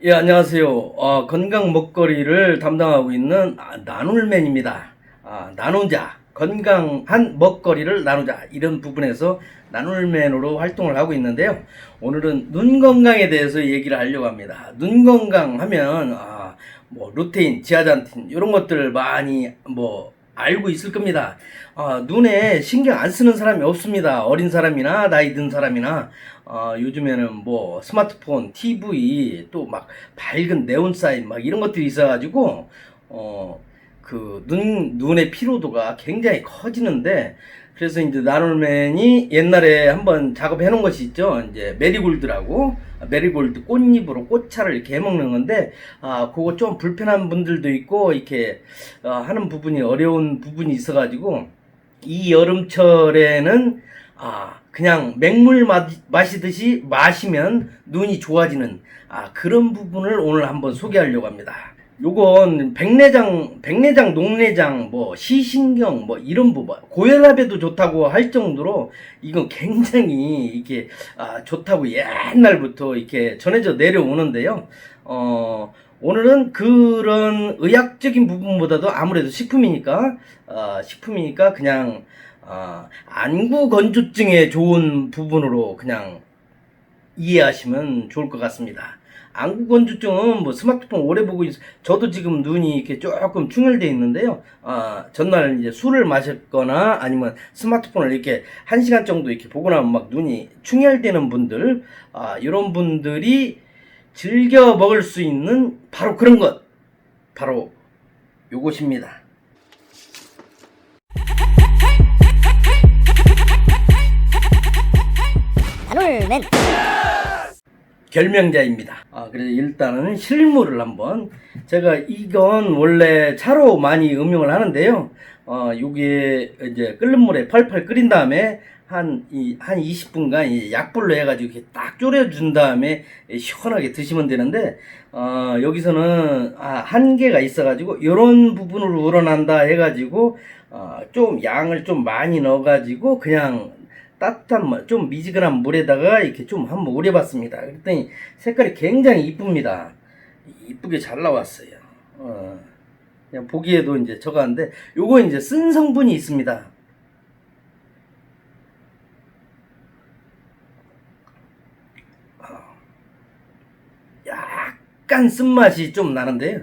예, 안녕하세요. 건강 먹거리를 담당하고 있는 나눌맨입니다. 나누자. 건강한 먹거리를 나누자. 이런 부분에서 나눌맨으로 활동을 하고 있는데요. 오늘은 눈 건강에 대해서 얘기를 하려고 합니다. 눈 건강 하면, 뭐, 루테인, 지아잔틴, 이런 것들 많이, 뭐, 알고 있을 겁니다. 눈에 신경 안 쓰는 사람이 없습니다. 어린 사람이나 나이 든 사람이나 요즘에는 뭐 스마트폰, TV 또 막 밝은 네온 사인 막 이런 것들이 있어가지고 그 눈의 피로도가 굉장히 커지는데 그래서 이제 나놀맨이 옛날에 한번 작업해 놓은 것이 있죠. 이제 메리골드라고 메리골드 꽃잎으로 꽃차를 이렇게 해 먹는 건데 그거 좀 불편한 분들도 있고 이렇게 하는 부분이 어려운 부분이 있어가지고 이 여름철에는 그냥 맹물 마시듯이 마시면 눈이 좋아지는 그런 부분을 오늘 한번 소개하려고 합니다. 요건 백내장, 녹내장, 뭐 시신경, 뭐 이런 부분 고혈압에도 좋다고 할 정도로 이건 굉장히 이게 좋다고 옛날부터 이렇게 전해져 내려오는데요. 오늘은 그런 의학적인 부분보다도 아무래도 식품이니까 그냥 안구 건조증에 좋은 부분으로 그냥 이해하시면 좋을 것 같습니다. 안구 건조증은 뭐 스마트폰 오래 보고 저도 지금 눈이 이렇게 조금 충혈되어 있는데요. 전날 이제 술을 마셨거나 아니면 스마트폰을 이렇게 1시간 정도 이렇게 보고 나면 막 눈이 충혈되는 분들, 이런 분들이 즐겨 먹을 수 있는 바로 그런 것, 바로 요것입니다. 나눌맨 결명자입니다. 그래서 일단은 실물을 한번 제가 이건 원래 차로 많이 음용을 하는데요. 요게 이제 끓는 물에 펄펄 끓인 다음에 한 20분간 약불로 해가지고 이렇게 딱 졸여준 다음에 시원하게 드시면 되는데, 여기서는, 한계가 있어가지고, 요런 부분으로 우러난다 해가지고, 좀 양을 좀 많이 넣어가지고, 그냥 따뜻한, 좀 미지근한 물에다가 이렇게 좀 한번 우려봤습니다. 그랬더니 색깔이 굉장히 이쁩니다. 이쁘게 잘 나왔어요. 그냥 보기에도 이제 저거 한데, 요거 이제 쓴 성분이 있습니다. 약간 쓴맛이 좀 나는데요.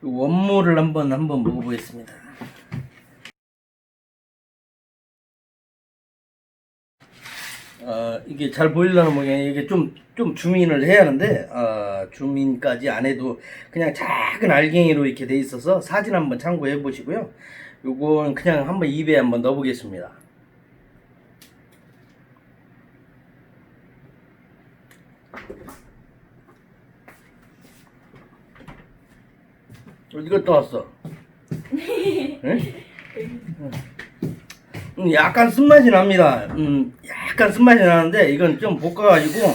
원물을 한번 먹어보겠습니다. 이게 잘 보이려는 모양이 이게 좀 줌인을 해야 하는데, 줌인까지 안 해도 그냥 작은 알갱이로 이렇게 돼 있어서 사진 한번 참고해 보시고요. 요건 그냥 한번 입에 한번 넣어 보겠습니다. 어디 갔다 왔어? 네? 약간 쓴맛이 납니다. 약간 쓴맛이 나는데 이건 좀 볶아가지고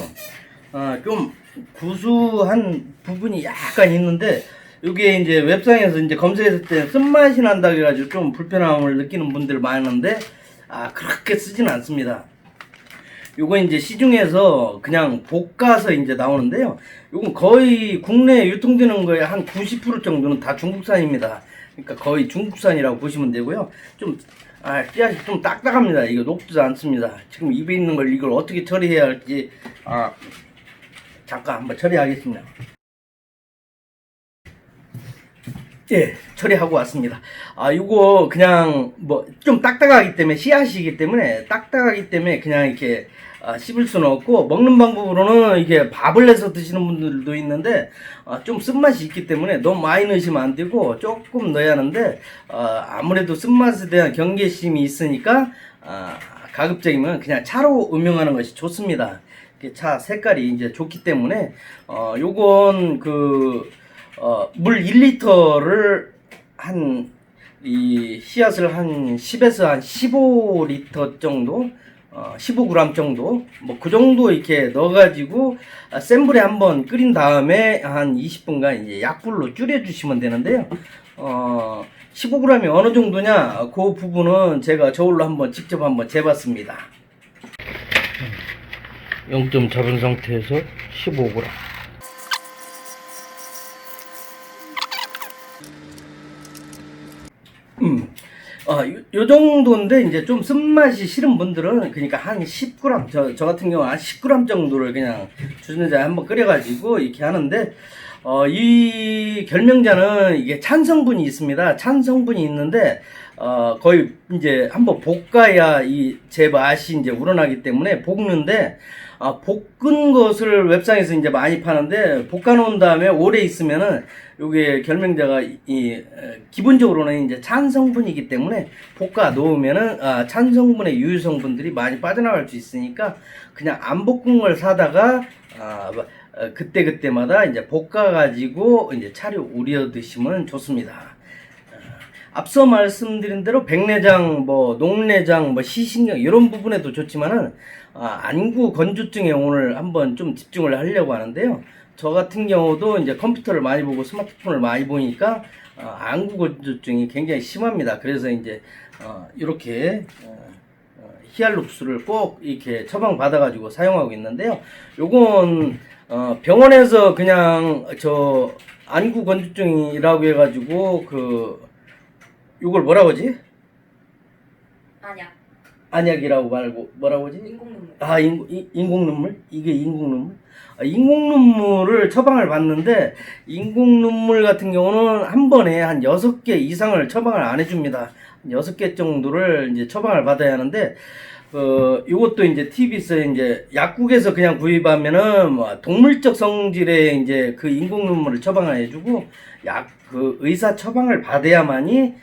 좀 구수한 부분이 약간 있는데, 이게 이제 웹상에서 이제 검색했을 때 쓴맛이 난다 그래가지고 좀 불편함을 느끼는 분들 많은데 그렇게 쓰진 않습니다. 요거 이제 시중에서 그냥 볶아서 이제 나오는데요. 요건 거의 국내에 유통되는 거에 한 90% 정도는 다 중국산입니다. 그러니까 거의 중국산이라고 보시면 되고요. 좀 씨앗이 좀 딱딱합니다. 이거 녹지도 않습니다. 지금 입에 있는 걸 이걸 어떻게 처리해야 할지 잠깐 한번 처리하겠습니다. 예, 처리하고 왔습니다. 이거 그냥 뭐 좀 딱딱하기 때문에 씨앗이기 때문에 딱딱하기 때문에 그냥 이렇게 씹을 수는 없고, 먹는 방법으로는 이게 밥을 내서 드시는 분들도 있는데 좀 쓴맛이 있기 때문에 너무 많이 넣으시면 안 되고 조금 넣어야 하는데, 아무래도 쓴맛에 대한 경계심이 있으니까 가급적이면 그냥 차로 음용하는 것이 좋습니다. 차 색깔이 이제 좋기 때문에 요건 물 1리터를 이 씨앗을 한 10에서 한 15리터 정도, 15g 정도, 뭐 그 정도 이렇게 넣어가지고 센 불에 한번 끓인 다음에 한 20분간 이제 약불로 줄여주시면 되는데요. 15g이 어느 정도냐, 그 부분은 제가 저울로 한번 직접 한번 재봤습니다. 0점 잡은 상태에서 15g. 요 정도인데 이제 좀 쓴맛이 싫은 분들은 그러니까 한 10g 저 같은 경우 한 10g 정도를 그냥 주전자에 한번 끓여가지고 이렇게 하는데 이 결명자는 이게 찬 성분이 있습니다. 찬 성분이 있는데 거의 이제 한번 볶아야 이 제 맛이 이제 우러나기 때문에 볶는데 볶은 것을 웹상에서 이제 많이 파는데 볶아 놓은 다음에 오래 있으면은 요게 결명자가 기본적으로는 이제 찬 성분이기 때문에 볶아 놓으면은 찬 성분의 유효 성분들이 많이 빠져나갈 수 있으니까 그냥 안 볶은 걸 사다가 그때그때마다 이제 볶아 가지고 이제 차려 우려 드시면 좋습니다. 앞서 말씀드린 대로 백내장, 뭐 녹내장, 뭐 시신경 이런 부분에도 좋지만은 안구 건조증에 오늘 한번 좀 집중을 하려고 하는데요. 저 같은 경우도 이제 컴퓨터를 많이 보고 스마트폰을 많이 보니까 안구 건조증이 굉장히 심합니다. 그래서 이제 이렇게 히알록스를 꼭 이렇게 처방 받아가지고 사용하고 있는데요. 요건 병원에서 그냥 저 안구 건조증이라고 해가지고 요걸 뭐라고 하지? 안약. 안약이라고 말고 뭐라고 하지? 인공눈물. 인공눈물? 이게 인공눈물? 인공눈물을 처방을 받는데 인공눈물 같은 경우는 한 번에 한 6개 이상을 처방을 안 해줍니다. 6개 정도를 이제 처방을 받아야 하는데 요것도 이제 TV에서 이제 약국에서 그냥 구입하면은 뭐 동물적 성질의 이제 그 인공눈물을 처방을 해주고 그 의사 처방을 받아야만이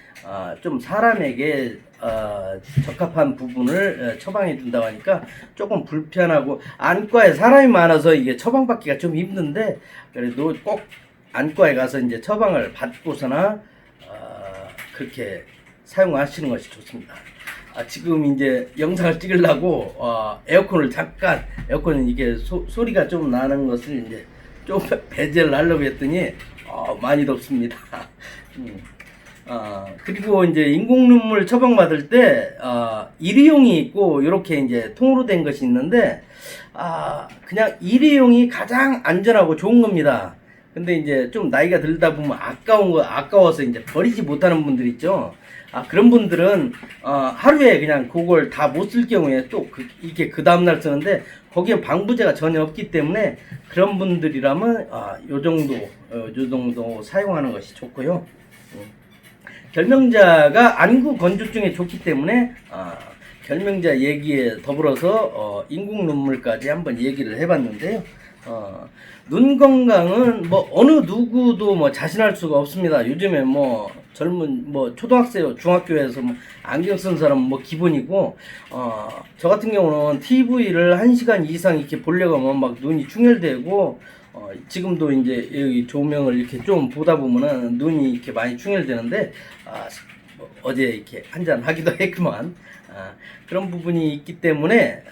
좀 사람에게 적합한 부분을 처방해 준다고 하니까 조금 불편하고 안과에 사람이 많아서 이게 처방받기가 좀 힘든데 그래도 꼭 안과에 가서 이제 처방을 받고서나 그렇게 사용하시는 것이 좋습니다. 지금 이제 영상을 찍으려고 에어컨을 잠깐 에어컨은 이게 소리가 좀 나는 것을 이제 좀 배제를 하려고 했더니 많이 덥습니다. 그리고 이제 인공눈물 처방받을 때 일회용이 있고 이렇게 이제 통으로 된 것이 있는데 그냥 일회용이 가장 안전하고 좋은 겁니다. 근데 이제 좀 나이가 들다 보면 아까워서 이제 버리지 못하는 분들 있죠. 그런 분들은 하루에 그냥 그걸 다 못 쓸 경우에 또 이렇게 그 다음날 쓰는데 거기에 방부제가 전혀 없기 때문에 그런 분들이라면 요 정도 사용하는 것이 좋고요. 결명자가 안구 건조증에 좋기 때문에 결명자 얘기에 더불어서 인공눈물까지 한번 얘기를 해봤는데요. 눈 건강은 뭐 어느 누구도 뭐 자신할 수가 없습니다. 요즘에 뭐 젊은 뭐 초등학생, 중학교에서 뭐 안경 쓴 사람은 뭐 기본이고 저 같은 경우는 TV를 1시간 이상 이렇게 보려고 하면 막 눈이 충혈되고 지금도 이제 여기 조명을 이렇게 좀 보다 보면은 눈이 이렇게 많이 충혈되는데 뭐 어제 이렇게 한잔 하기도 했구만. 그런 부분이 있기 때문에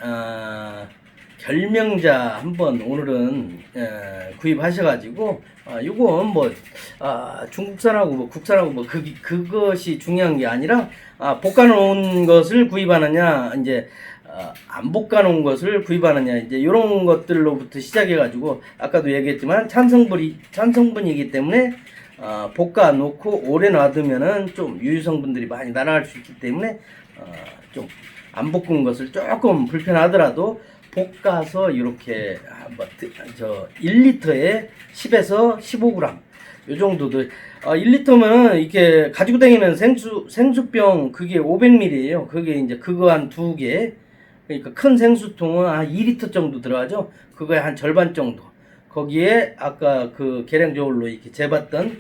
결명자 한번 오늘은 구입하셔가지고 요건 뭐 중국산하고 뭐 국산하고 뭐 그것이 중요한 게 아니라 볶아놓은 것을 구입하느냐 이제 안 볶아놓은 것을 구입하느냐 이제 이런 것들로부터 시작해가지고 아까도 얘기했지만 찬성분이기 때문에 볶아놓고 오래 놔두면은 좀 유효성분들이 많이 날아갈 수 있기 때문에 좀 안 볶은 것을 조금 불편하더라도 볶아서 이렇게 1리터에 10에서 15g 요 정도도 1리터면 이렇게 가지고 다니는 생수병 그게 500ml예요. 그게 이제 그거 한 2개. 그러니까 큰 생수통은 한 2리터 정도 들어가죠. 그거에 한 절반 정도. 거기에 아까 그 계량 저울로 이렇게 재봤던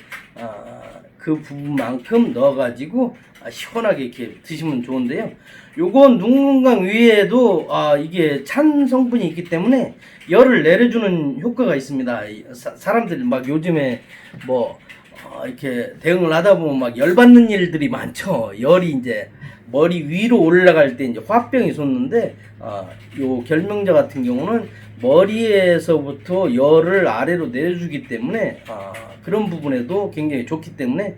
그 부분만큼 넣어가지고 시원하게 이렇게 드시면 좋은데요. 요건 눈 건강 위에도 이게 찬 성분이 있기 때문에 열을 내려주는 효과가 있습니다. 사람들이 막 요즘에 뭐 이렇게 대응을 하다 보면 막 열받는 일들이 많죠. 열이 이제 머리 위로 올라갈 때 이제 화병이 솟는데 요 결명자 같은 경우는 머리에서부터 열을 아래로 내려주기 때문에 그런 부분에도 굉장히 좋기 때문에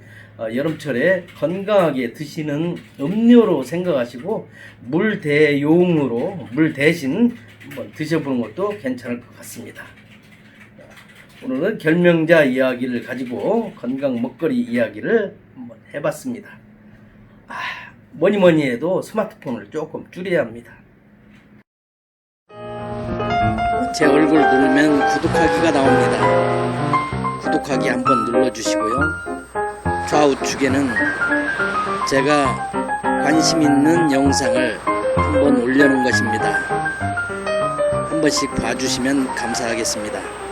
여름철에 건강하게 드시는 음료로 생각하시고 물 대신 한번 드셔보는 것도 괜찮을 것 같습니다. 오늘은 결명자 이야기를 가지고 건강 먹거리 이야기를 한번 해봤습니다. 뭐니 해도 스마트폰을 조금 줄여야 합니다. 제 얼굴 누르면 구독하기가 나옵니다. 구독하기 한번 눌러주시고요. 좌우측에는 제가 관심 있는 영상을 한번 올려놓은 것입니다. 한 번씩 봐주시면 감사하겠습니다.